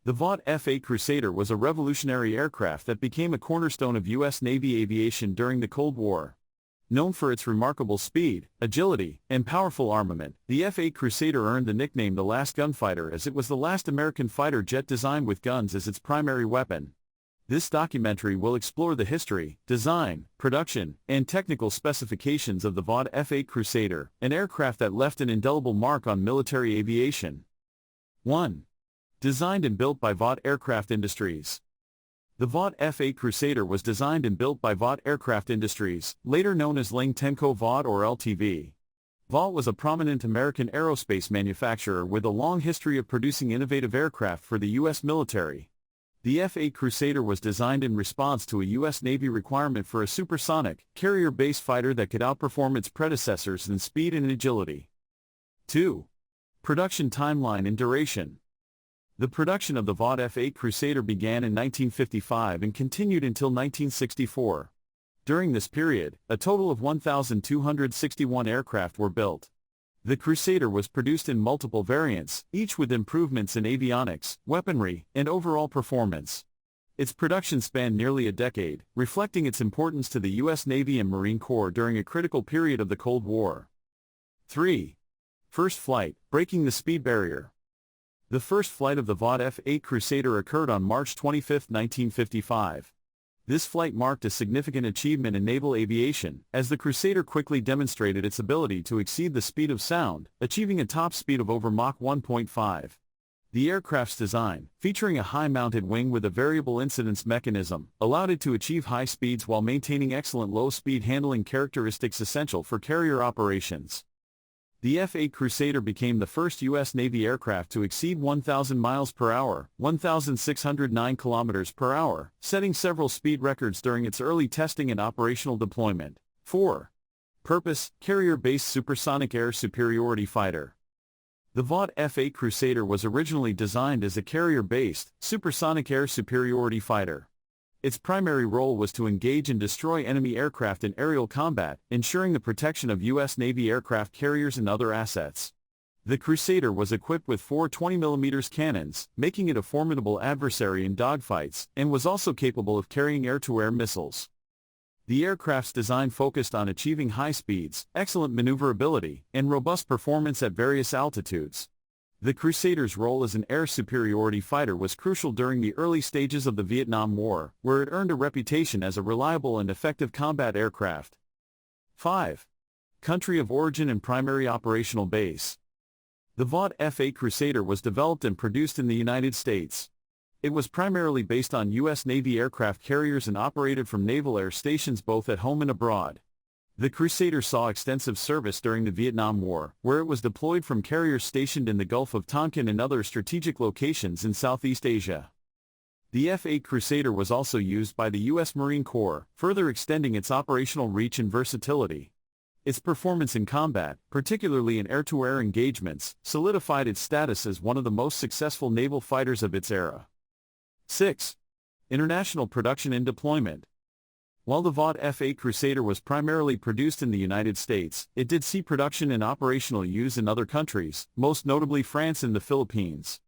The Vought F-8 Crusader was a revolutionary aircraft that became a cornerstone of U.S. Navy aviation during the Cold War. Known for its remarkable speed, agility, and powerful armament, the F-8 Crusader earned the nickname the Last Gunfighter as it was the last American fighter jet designed with guns as its primary weapon. This documentary will explore the history, design, production, and technical specifications of the Vought F-8 Crusader, an aircraft that left an indelible mark on military aviation. 1. Designed and built by Vought Aircraft Industries. The Vought F-8 Crusader was designed and built by Vought Aircraft Industries, later known as Ling Tenco Vought or LTV. Vought was a prominent American aerospace manufacturer with a long history of producing innovative aircraft for the U.S. military. The F-8 Crusader was designed in response to a U.S. Navy requirement for a supersonic, carrier-based fighter that could outperform its predecessors in speed and agility. 2. Production timeline and duration. The production of the Vought F-8 Crusader began in 1955 and continued until 1964. During this period, a total of 1,261 aircraft were built. The Crusader was produced in multiple variants, each with improvements in avionics, weaponry, and overall performance. Its production spanned nearly a decade, reflecting its importance to the U.S. Navy and Marine Corps during a critical period of the Cold War. 3. First flight, breaking the speed barrier. The first flight of the Vought F-8 Crusader occurred on March 25, 1955. This flight marked a significant achievement in naval aviation, as the Crusader quickly demonstrated its ability to exceed the speed of sound, achieving a top speed of over Mach 1.5. The aircraft's design, featuring a high-mounted wing with a variable incidence mechanism, allowed it to achieve high speeds while maintaining excellent low-speed handling characteristics essential for carrier operations. The F-8 Crusader became the first U.S. Navy aircraft to exceed 1,000 miles per hour, 1,609 kilometers per hour, setting several speed records during its early testing and operational deployment. 4. Purpose, carrier-based supersonic air superiority fighter. The Vought F-8 Crusader was originally designed as a carrier-based, supersonic air superiority fighter. Its primary role was to engage and destroy enemy aircraft in aerial combat, ensuring the protection of U.S. Navy aircraft carriers and other assets. The Crusader was equipped with 4 20mm cannons, making it a formidable adversary in dogfights, and was also capable of carrying air-to-air missiles. The aircraft's design focused on achieving high speeds, excellent maneuverability, and robust performance at various altitudes. The Crusader's role as an air superiority fighter was crucial during the early stages of the Vietnam War, where it earned a reputation as a reliable and effective combat aircraft. 5. Country of origin and primary operational base. The Vought F-8 Crusader was developed and produced in the United States. It was primarily based on U.S. Navy aircraft carriers and operated from naval air stations both at home and abroad. The Crusader saw extensive service during the Vietnam War, where it was deployed from carriers stationed in the Gulf of Tonkin and other strategic locations in Southeast Asia. The F-8 Crusader was also used by the U.S. Marine Corps, further extending its operational reach and versatility. Its performance in combat, particularly in air-to-air engagements, solidified its status as one of the most successful naval fighters of its era. 6. International production and deployment. While the Vought F-8 Crusader was primarily produced in the United States, it did see production and operational use in other countries, most notably France and the Philippines.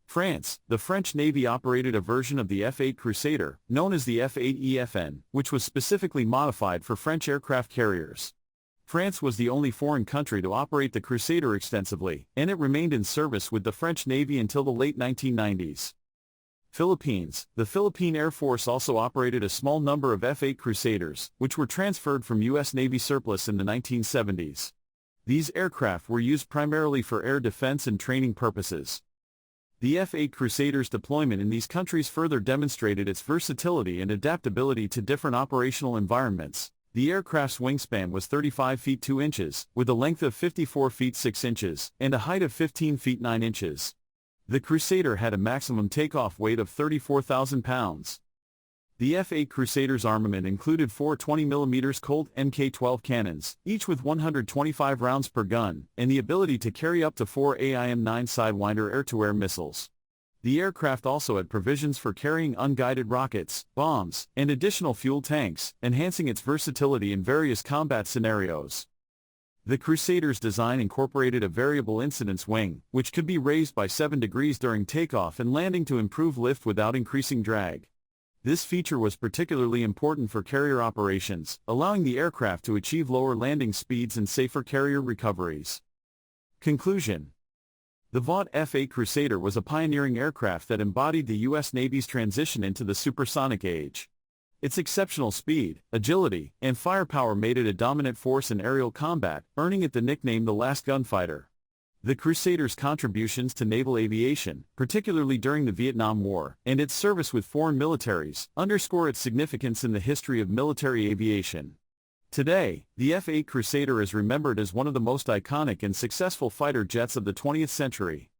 France, the French Navy operated a version of the F-8 Crusader, known as the F-8EFN, which was specifically modified for French aircraft carriers. France was the only foreign country to operate the Crusader extensively, and it remained in service with the French Navy until the late 1990s. Philippines, the Philippine Air Force also operated a small number of F-8 Crusaders, which were transferred from U.S. Navy surplus in the 1970s. These aircraft were used primarily for air defense and training purposes. The F-8 Crusader's deployment in these countries further demonstrated its versatility and adaptability to different operational environments. The aircraft's wingspan was 35 feet 2 inches, with a length of 54 feet 6 inches, and a height of 15 feet 9 inches. The Crusader had a maximum takeoff weight of 34,000 pounds. The F-8 Crusader's armament included 4 20mm Colt Mk-12 cannons, each with 125 rounds per gun, and the ability to carry up to 4 AIM-9 Sidewinder air-to-air missiles. The aircraft also had provisions for carrying unguided rockets, bombs, and additional fuel tanks, enhancing its versatility in various combat scenarios. The Crusader's design incorporated a variable incidence wing, which could be raised by 7 degrees during takeoff and landing to improve lift without increasing drag. This feature was particularly important for carrier operations, allowing the aircraft to achieve lower landing speeds and safer carrier recoveries. Conclusion. The Vought F-8 Crusader was a pioneering aircraft that embodied the U.S. Navy's transition into the supersonic age. Its exceptional speed, agility, and firepower made it a dominant force in aerial combat, earning it the nickname the Last Gunfighter. The Crusader's contributions to naval aviation, particularly during the Vietnam War, and its service with foreign militaries, underscore its significance in the history of military aviation. Today, the F-8 Crusader is remembered as one of the most iconic and successful fighter jets of the 20th century.